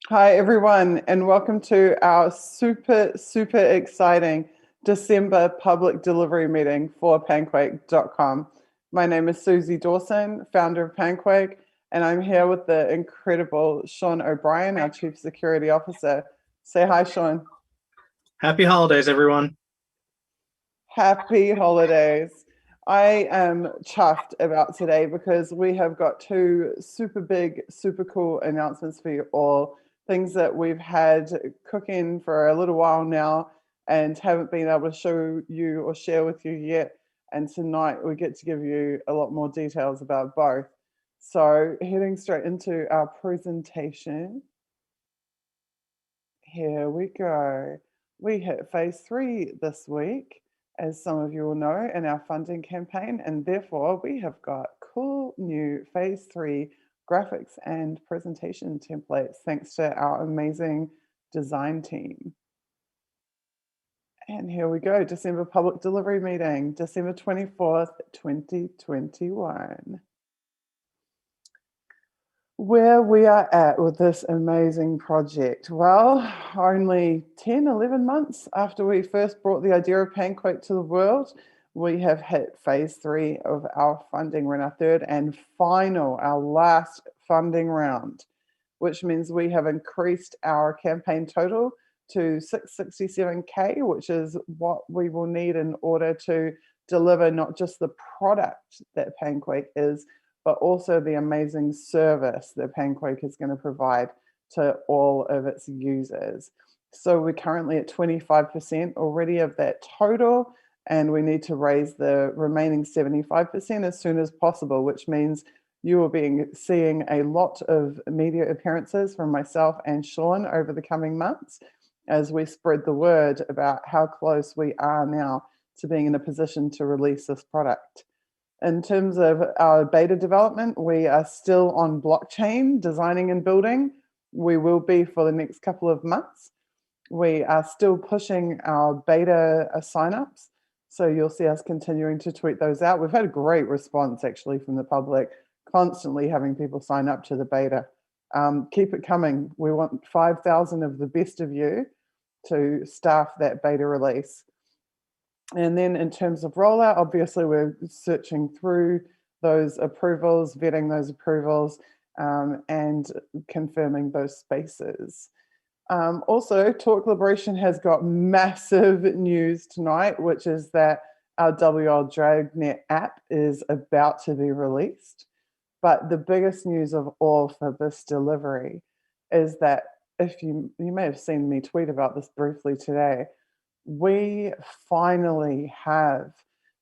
Hi, everyone, and welcome to our super exciting December public delivery meeting for Panquake.com. My name is Suzie Dawson, founder of Panquake, and I'm here with the incredible Sean O'Brien, our Chief Security Officer. Say hi, Sean. Happy holidays, everyone. Happy holidays. I am chuffed about today because we have got two super big, super cool announcements for you all. Things that we've had cooking for a little while now and haven't been able to show you or share with you yet. And tonight we get to give you a lot more details about both. So, heading straight into our presentation. Here we go. We hit phase 3 this week, as some of you will know, in our funding campaign, and therefore we have got cool new phase 3 graphics and presentation templates thanks to our amazing design team. And here we go, December public delivery meeting, December 24th, 2021. Where we are at with this amazing project. Well, only 10, 11 months after we first brought the idea of Panquake to the world, we have hit phase 3 of our funding. We're in our third and final, our last funding round, which means we have increased our campaign total to 667K, which is what we will need in order to deliver not just the product that Panquake is, but also the amazing service that Panquake is going to provide to all of its users. So we're currently at 25% already of that total, and we need to raise the remaining 75% as soon as possible, which means you will be seeing a lot of media appearances from myself and Sean over the coming months as we spread the word about how close we are now to being in a position to release this product. In terms of our beta development, we are still on blockchain designing and building. We will be for the next couple of months. We are still pushing our beta signups. So you'll see us continuing to tweet those out. We've had a great response actually from the public, constantly having people sign up to the beta. Keep it coming. We want 5,000 of the best of you to staff that beta release. And then in terms of rollout, obviously we're searching through those approvals, vetting those approvals, and confirming those spaces. Also, Talk Liberation has got massive news tonight, which is that our WL Dragnet app is about to be released. But the biggest news of all for this delivery is that if you may have seen me tweet about this briefly today, we finally have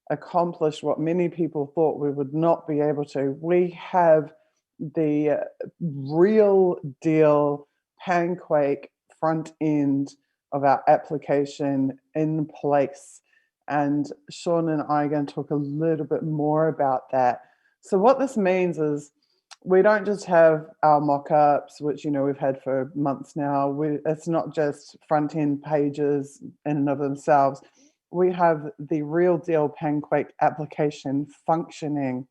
accomplished what many people thought we would not be able to. We have the real deal Panquake front end of our application in place. And Sean and I are going to talk a little bit more about that. So what this means is we don't just have our mock-ups, which we've had for months now. It's not just front-end pages in and of themselves. We have the real deal Panquake application functioning.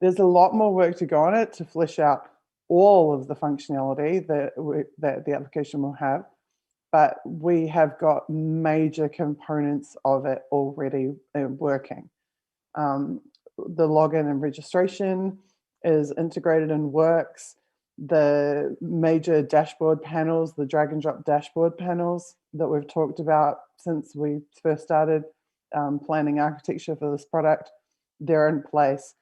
There's a lot more work to go on it to flesh out all of the functionality that the application will have, but we have got major components of it already working. The login and registration is integrated and works. The major dashboard panels, the drag and drop dashboard panels that we've talked about since we first started planning architecture for this product, they're in place.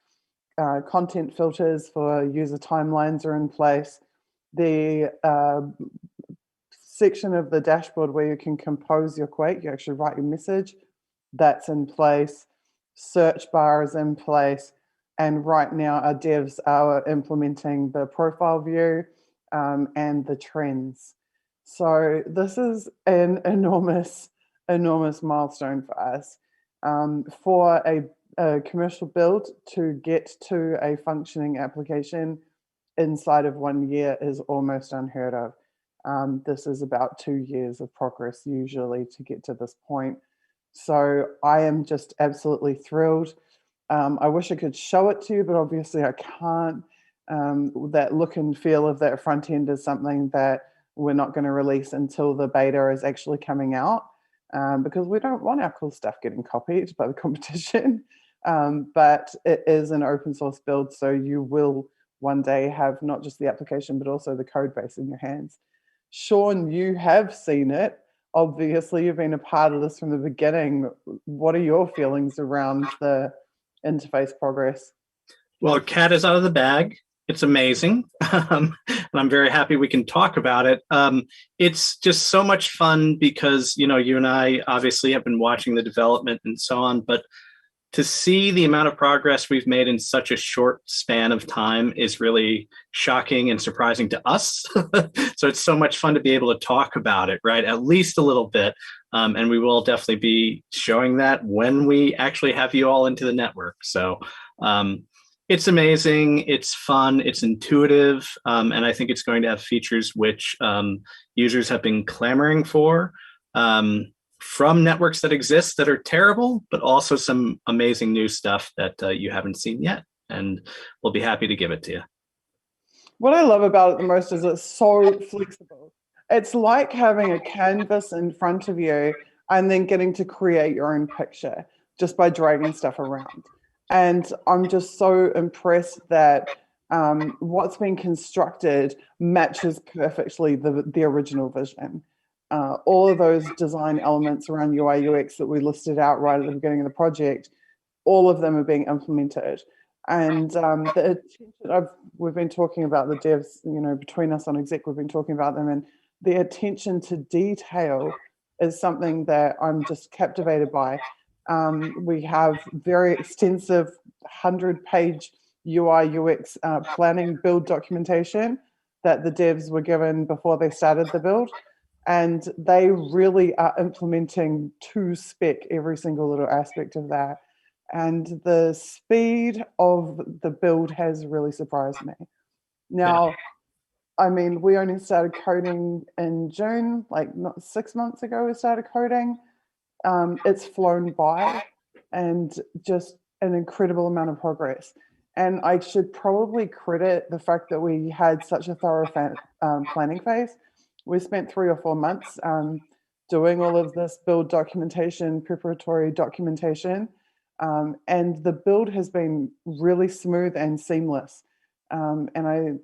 Content filters for user timelines are in place. The section of the dashboard where you can compose your quake, you actually write your message, that's in place. Search bar is in place. And right now our devs are implementing the profile view and the trends. So this is an enormous milestone for us. For a commercial build to get to a functioning application inside of 1 year is almost unheard of. This is about 2 years of progress usually to get to this point. So I am just absolutely thrilled. I wish I could show it to you, but obviously I can't. That look and feel of that front end is something that we're not going to release until the beta is actually coming out, because we don't want our cool stuff getting copied by the competition. But it is an open source build, so you will one day have not just the application, but also the code base in your hands. Sean, you have seen it. Obviously, you've been a part of this from the beginning. What are your feelings around the interface progress? Well, cat is out of the bag. It's amazing. And I'm very happy we can talk about it. It's just so much fun because, you and I obviously have been watching the development and so on, but to see the amount of progress we've made in such a short span of time is really shocking and surprising to us. So it's so much fun to be able to talk about it, right? At least a little bit. And we will definitely be showing that when we actually have you all into the network. So it's amazing. It's fun. It's intuitive. And I think it's going to have features which users have been clamoring for. From networks that exist that are terrible, but also some amazing new stuff that you haven't seen yet. And we'll be happy to give it to you. What I love about it the most is it's so flexible. It's like having a canvas in front of you and then getting to create your own picture just by dragging stuff around. And I'm just so impressed that what's been constructed matches perfectly the original vision. All of those design elements around UI UX that we listed out right at the beginning of the project, all of them are being implemented. And the attention we've been talking about the devs, between us on exec, we've been talking about them, and the attention to detail is something that I'm just captivated by. We have very extensive 100-page UI UX planning build documentation that the devs were given before they started the build. And they really are implementing to spec every single little aspect of that. And the speed of the build has really surprised me. Now, I mean, we only started coding in June, like not 6 months ago we started coding. It's flown by and just an incredible amount of progress. And I should probably credit the fact that we had such a thorough planning phase. We spent 3 or 4 months doing all of this build documentation, preparatory documentation, and the build has been really smooth and seamless. And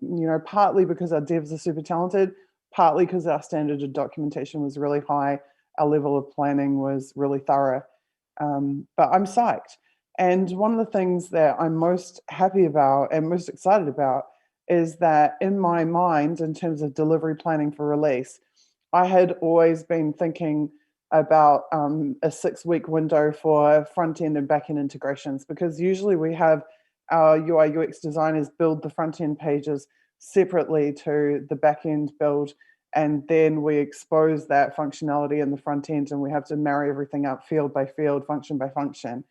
partly because our devs are super talented, partly because our standard of documentation was really high, our level of planning was really thorough. But I'm psyched. And one of the things that I'm most happy about and most excited about is that in my mind, in terms of delivery planning for release, I had always been thinking about a 6-week window for front end and back end integrations, because usually we have our UI UX designers build the front end pages separately to the back end build, and then we expose that functionality in the front end and we have to marry everything up field by field, function by function.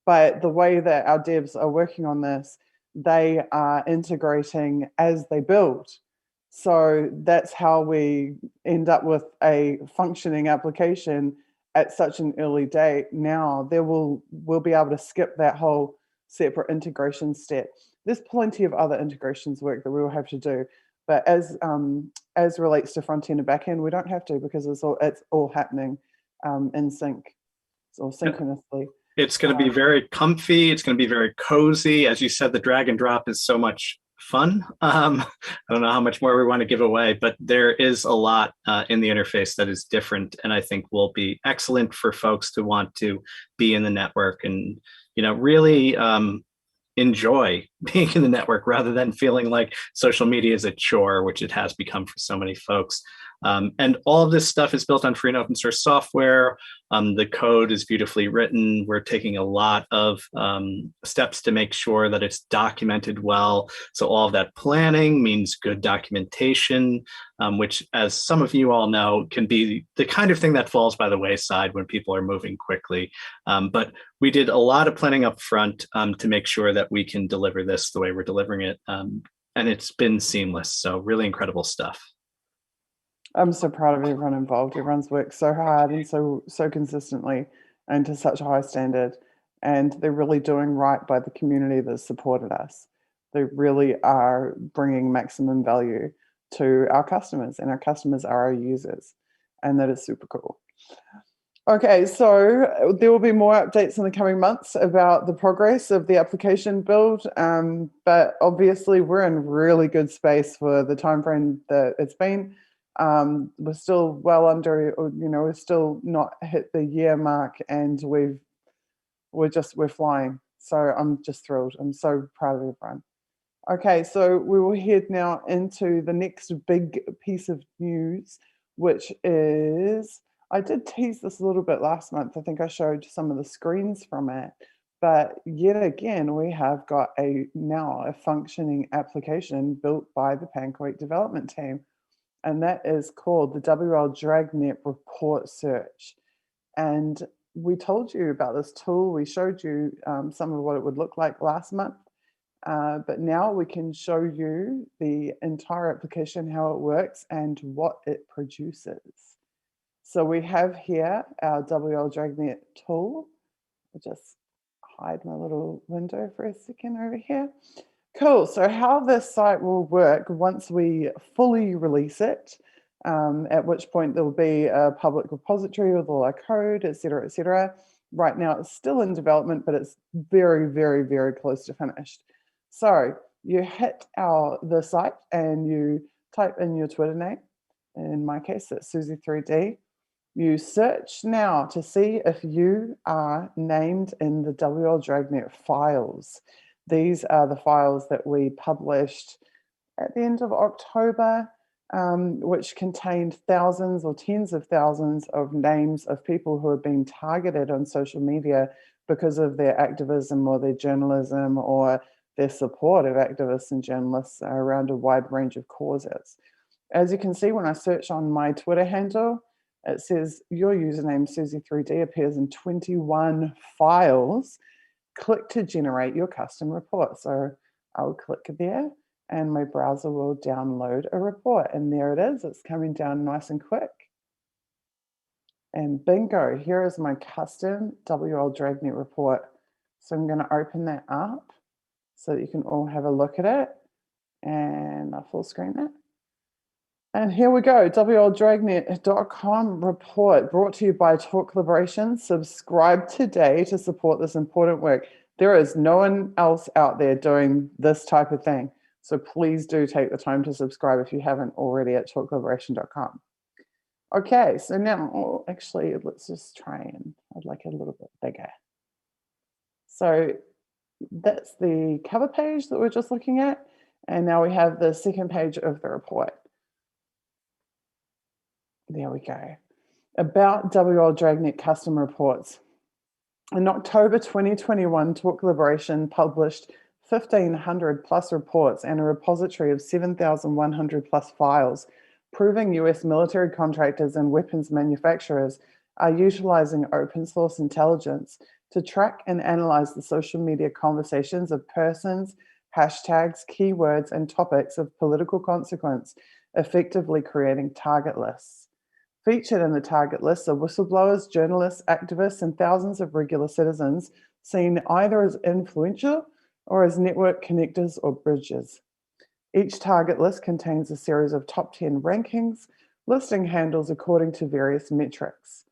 But the way that our devs are working on this, they are integrating as they build. So that's how we end up with a functioning application at such an early date. Now we'll be able to skip that whole separate integration step. There's plenty of other integrations work that we will have to do, but as relates to front end and back end, we don't have to, because it's all happening in sync or synchronously. It's going to be very comfy. It's going to be very cozy. As you said, the drag and drop is so much fun. I don't know how much more we want to give away, but there is a lot in the interface that is different, and I think will be excellent for folks to want to be in the network and, really enjoy being in the network rather than feeling like social media is a chore, which it has become for so many folks. And all of this stuff is built on free and open source software. The code is beautifully written. We're taking a lot of steps to make sure that it's documented well. So all of that planning means good documentation, which, as some of you all know, can be the kind of thing that falls by the wayside when people are moving quickly. But we did a lot of planning up front to make sure that we can deliver this the way we're delivering it. And it's been seamless. So really incredible stuff. I'm so proud of everyone involved. Everyone's worked so hard and so consistently and to such a high standard. And they're really doing right by the community that supported us. They really are bringing maximum value to our customers, and our customers are our users, and that is super cool. Okay, so there will be more updates in the coming months about the progress of the application build, but obviously we're in really good space for the time frame that it's been. We're still well under, we're still not hit the year mark, and we're flying. So I'm just thrilled. I'm so proud of everyone. Okay, so we will head now into the next big piece of news, which is, I did tease this a little bit last month. I think I showed some of the screens from it, but yet again, we have got now a functioning application built by the Panquake development team, and that is called the WL Dragnet Report Search. And we told you about this tool. We showed you some of what it would look like last month. But now we can show you the entire application, how it works and what it produces. So we have here our WL Dragnet tool. I'll just hide my little window for a second over here. Cool, so how this site will work once we fully release it, at which point there will be a public repository with all our code, et cetera, et cetera. Right now it's still in development, but it's very, very, very close to finished. So you hit the site and you type in your Twitter name. In my case, it's Suzie3D. You search now to see if you are named in the WL Dragnet files. These are the files that we published at the end of October, which contained thousands or tens of thousands of names of people who have been targeted on social media because of their activism or their journalism or their support of activists and journalists around a wide range of causes. As you can see, when I search on my Twitter handle, it says your username Suzie3D appears in 21 files. Click to generate your custom report. So I'll click there and my browser will download a report. And there it is. It's coming down nice and quick. And bingo, here is my custom WL Dragnet report. So I'm going to open that up so that you can all have a look at it. And I'll full screen it. And here we go, wldragnet.com report brought to you by Talk Collaboration. Subscribe today to support this important work. There is no one else out there doing this type of thing. So please do take the time to subscribe if you haven't already at talkcollaboration.com. Okay, so now, actually, let's just try and, I'd like it a little bit bigger. So that's the cover page that we're just looking at. And now we have the second page of the report. There we go. About WL Dragnet custom reports. In October 2021, Talk Collaboration published 1,500 plus reports and a repository of 7,100 plus files, proving US military contractors and weapons manufacturers are utilizing open source intelligence to track and analyze the social media conversations of persons, hashtags, keywords, and topics of political consequence, effectively creating target lists. Featured in the target list are whistleblowers, journalists, activists, and thousands of regular citizens seen either as influential or as network connectors or bridges. Each target list contains a series of top 10 rankings, listing handles according to various metrics.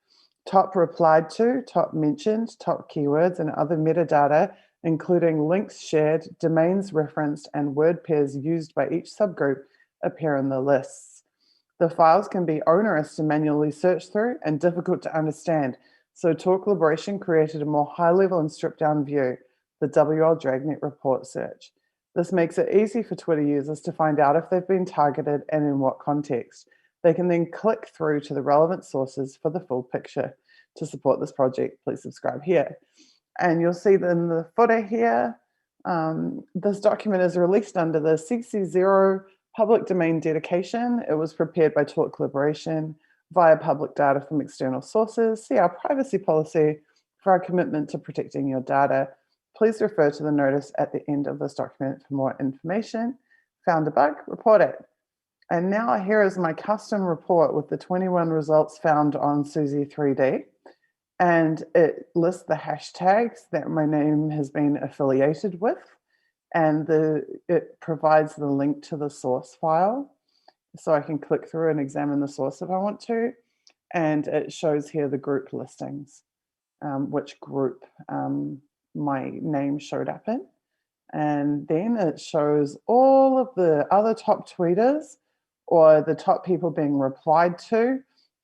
Top replied to, top mentioned, top keywords, and other metadata, including links shared, domains referenced, and word pairs used by each subgroup, appear in the lists. The files can be onerous to manually search through and difficult to understand, so Talk Collaboration created a more high-level and stripped-down view, the WL Dragnet Report Search. This makes it easy for Twitter users to find out if they've been targeted and in what context. They can then click through to the relevant sources for the full picture. To support this project, please subscribe here. And you'll see that in the footer here, this document is released under the CC0 public domain dedication. It was prepared by Talk Collaboration via public data from external sources. See our privacy policy for our commitment to protecting your data. Please refer to the notice at the end of this document for more information. Found a bug? Report it. And now here is my custom report with the 21 results found on Suzie3D. And it lists the hashtags that my name has been affiliated with. and it provides the link to the source file. So I can click through and examine the source if I want to. And it shows here the group listings, which group my name showed up in. And then it shows all of the other top tweeters or the top people being replied to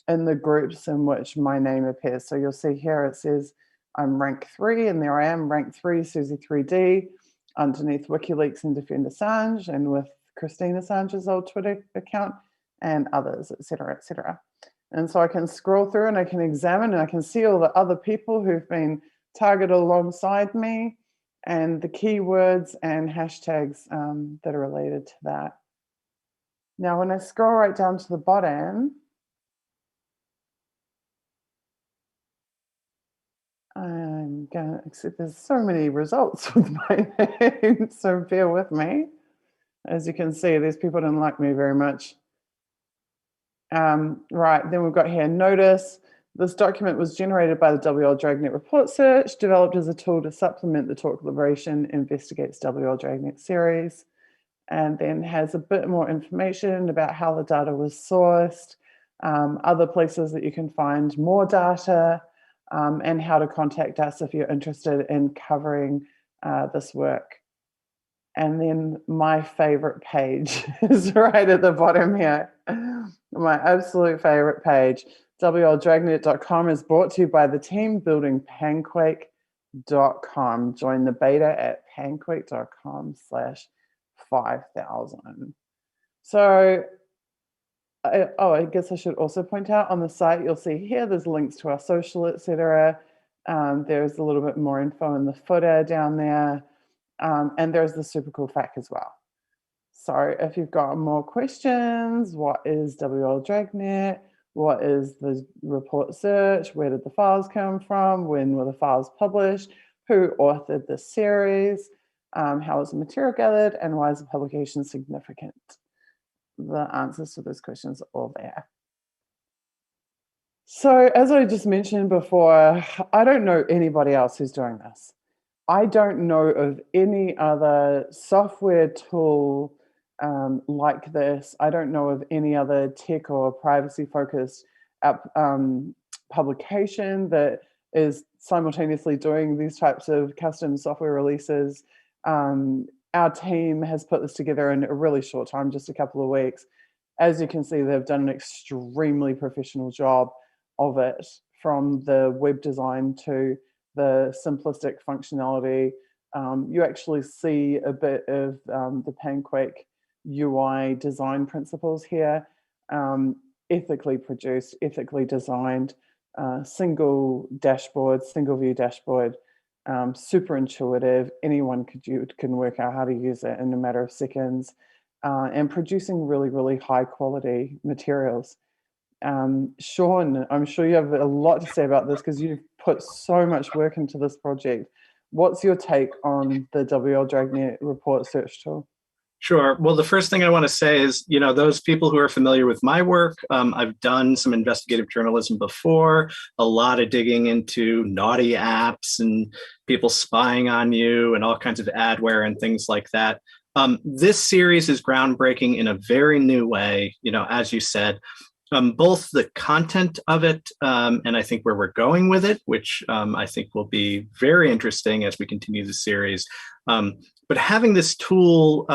in the groups in which my name appears. So you'll see here it says I'm rank 3, and there I am, rank 3, Suzie 3D, underneath WikiLeaks and Defend Assange, and with Christine Assange's old Twitter account, and others, et cetera, et cetera. And so I can scroll through and I can examine and I can see all the other people who've been targeted alongside me and the keywords and hashtags that are related to that. Now, when I scroll right down to the bottom, I'm going to accept there's so many results with my name, so bear with me. As you can see, these people didn't like me very much. Right, then we've got here, notice this document was generated by the WL Dragnet report search, developed as a tool to supplement the Talk Liberation Investigates WL Dragnet series, and then has a bit more information about how the data was sourced, other places that you can find more data, and how to contact us if you're interested in covering this work. And then my favorite page is right at the bottom here. My absolute favorite page, WLDragnet.com, is brought to you by the team building Panquake.com. Join the beta at panquake.com/5000. So, I guess I should also point out on the site, you'll see here, there's links to our social, etc. There's a little bit more info in the footer down there. And there's the super cool fact as well. So if you've got more questions, what is WL Dragnet? What is the report search? Where did the files come from? When were the files published? Who authored this series? How was the material gathered? And why is the publication significant? The answers to those questions are all there. So as I just mentioned before, I don't know anybody else who's doing this. I don't know of any other software tool like this. I don't know of any other tech or privacy-focused publication that is simultaneously doing these types of custom software releases. Our team has put this together in a really short time, just a couple of weeks. As you can see, they've done an extremely professional job of it, from the web design to the simplistic functionality. You actually see a bit of the Panquake UI design principles here. Ethically produced, ethically designed, single dashboard, single view dashboard, super intuitive. Anyone can work out how to use it in a matter of seconds, and producing really, really high quality materials. Sean, I'm sure you have a lot to say about this because you've put so much work into this project. What's your take on the WL Dragnet report search tool? Sure. Well, the first thing I want to say is, those people who are familiar with my work, I've done some investigative journalism before, a lot of digging into naughty apps and people spying on you and all kinds of adware and things like that. This series is groundbreaking in a very new way, as you said. Both the content of it and I think where we're going with it, which I think will be very interesting as we continue the series. But having this tool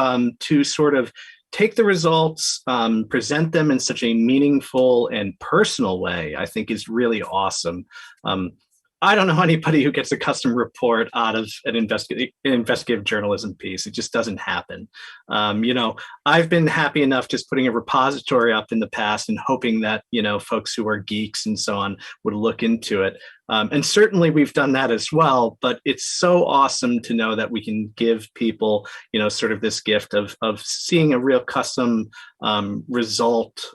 to sort of take the results, present them in such a meaningful and personal way, I think is really awesome. I don't know anybody who gets a custom report out of an investigative journalism piece. It just doesn't happen. I've been happy enough just putting a repository up in the past and hoping that, folks who are geeks and so on would look into it. And certainly we've done that as well, but it's so awesome to know that we can give people, sort of this gift of seeing a real custom result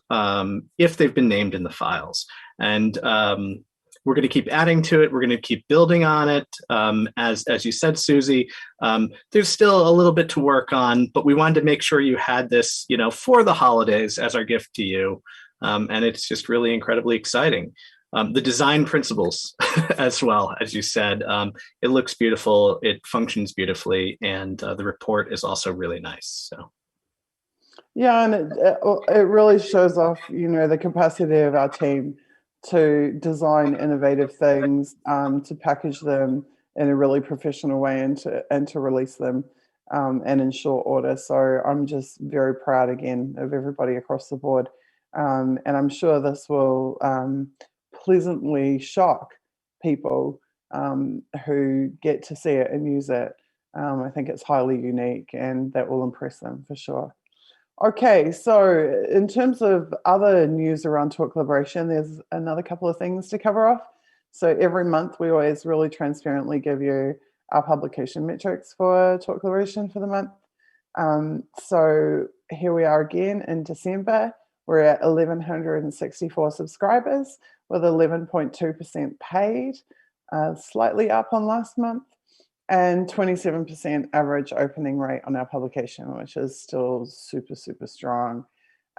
if they've been named in the files. And we're going to keep adding to it. We're going to keep building on it. As you said, Suzie, there's still a little bit to work on, but we wanted to make sure you had this, for the holidays as our gift to you. And it's just really incredibly exciting. The design principles as well, as you said. It looks beautiful, it functions beautifully, and the report is also really nice. So Yeah, and it really shows off, the capacity of our team to design innovative things, to package them in a really professional way, and to release them, and in short order. So I'm just very proud again of everybody across the board, and I'm sure this will pleasantly shock people who get to see it and use it. I think it's highly unique, and that will impress them for sure. Okay, so in terms of other news around Talk Collaboration, there's another couple of things to cover off. So every month, we always really transparently give you our publication metrics for Talk Collaboration for the month. So here we are again in December. We're at 1,164 subscribers with 11.2% paid, slightly up on last month, and 27% average opening rate on our publication, which is still super, super strong.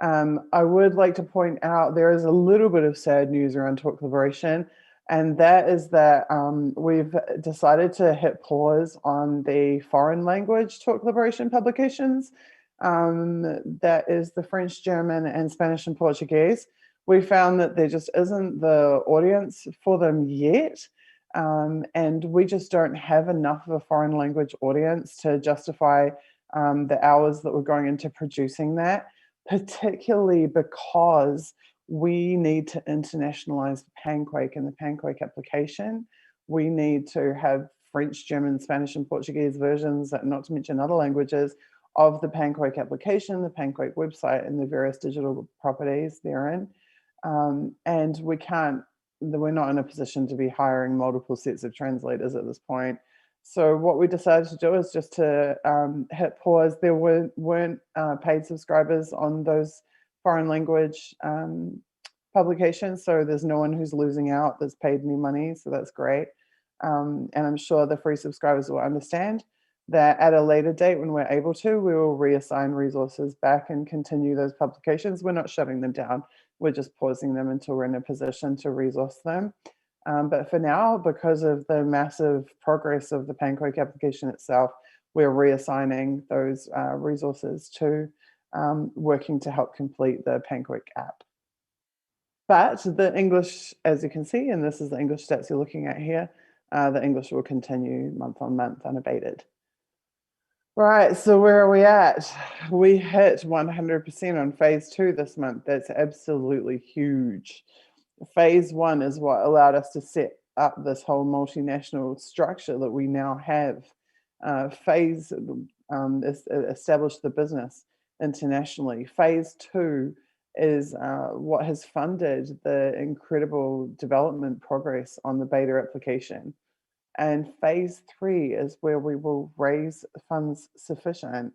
I would like to point out there is a little bit of sad news around Talk Collaboration, and that is that we've decided to hit pause on the foreign language Talk Collaboration publications. That is the French, German, and Spanish and Portuguese. We found that there just isn't the audience for them yet. And we just don't have enough of a foreign language audience to justify the hours that we're going into producing that, particularly because we need to internationalize Panquake and the Panquake application. We need to have French, German, Spanish, and Portuguese versions, not to mention other languages, of the Panquake application, the Panquake website, and the various digital properties therein. And we're not in a position to be hiring multiple sets of translators at this point. So what we decided to do is just to hit pause. There weren't paid subscribers on those foreign language publications, so there's no one who's losing out that's paid any money, so that's great. And I'm sure the free subscribers will understand that at a later date, when we're able to, we will reassign resources back and continue those publications. We're not shutting them down. We're just pausing them until we're in a position to resource them. But for now, because of the massive progress of the Panquake application itself, we're reassigning those resources to working to help complete the Panquake app. But the English, as you can see, and this is the English stats you're looking at here, the English will continue month on month unabated. Right, so where are we at? We hit 100% on phase 2 this month. That's absolutely huge. Phase 1 is what allowed us to set up this whole multinational structure that we now have. Phase established the business internationally. Phase 2 is what has funded the incredible development progress on the beta application. And phase 3 is where we will raise funds sufficient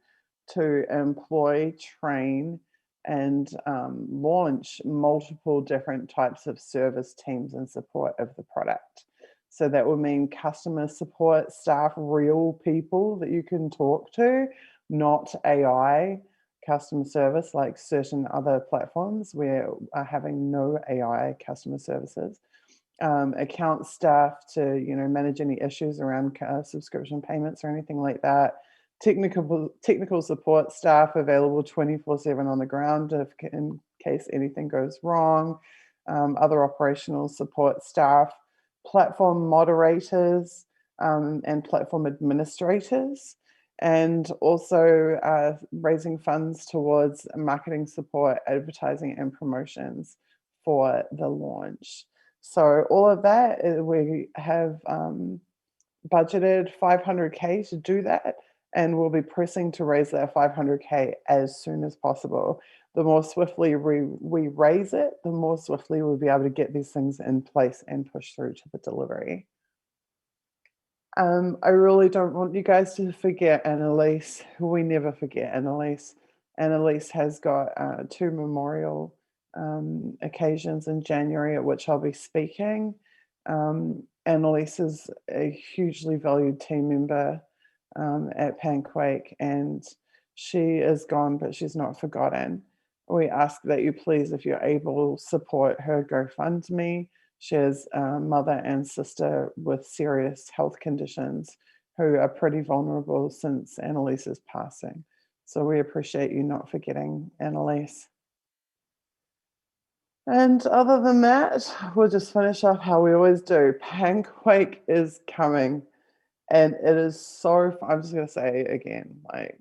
to employ, train, and launch multiple different types of service teams in support of the product. So that will mean customer support staff, real people that you can talk to, not AI customer service like certain other platforms where are having no AI customer services. Account staff to manage any issues around subscription payments or anything like that. Technical support staff available 24/7 on the ground in case anything goes wrong. Other operational support staff, platform moderators, and platform administrators, and also raising funds towards marketing support, advertising, and promotions for the launch. So all of that, we have budgeted 500K to do that, and we'll be pressing to raise that 500K as soon as possible. The more swiftly we raise it, the more swiftly we'll be able to get these things in place and push through to the delivery. I really don't want you guys to forget Annalise. We never forget Annalise. Annalise has got 2 memorial occasions in January at which I'll be speaking. Annalise is a hugely valued team member at Panquake, and she is gone, but she's not forgotten. We ask that you please, if you're able, support her GoFundMe. She has a mother and sister with serious health conditions who are pretty vulnerable since Annalise's passing. So we appreciate you not forgetting Annalise. And other than that, we'll just finish up how we always do. Panquake is coming, and it is so, I'm just going to say it again, like,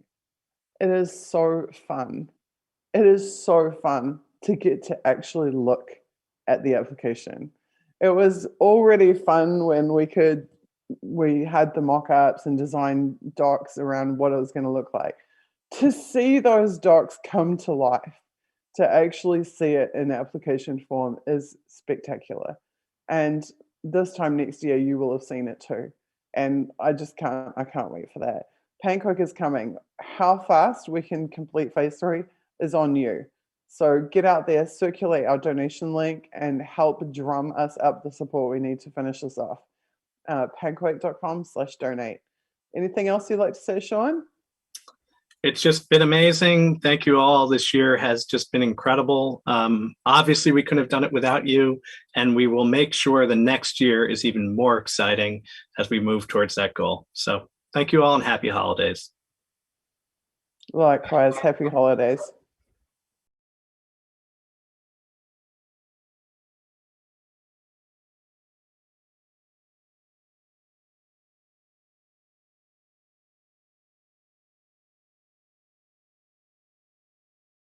it is so fun. It is so fun to get to actually look at the application. It was already fun when we had the mock-ups and design docs around what it was going to look like. To see those docs come to life, to actually see it in application form is spectacular. And this time next year, you will have seen it too. And I can't wait for that. Panquake is coming. How fast we can complete phase 3 is on you. So get out there, circulate our donation link, and help drum us up the support we need to finish this off. Panquake.com/donate. Anything else you'd like to say, Sean? It's just been amazing. Thank you all. This year has just been incredible. Obviously, we couldn't have done it without you, and we will make sure the next year is even more exciting as we move towards that goal. So thank you all and happy holidays. Likewise, happy holidays.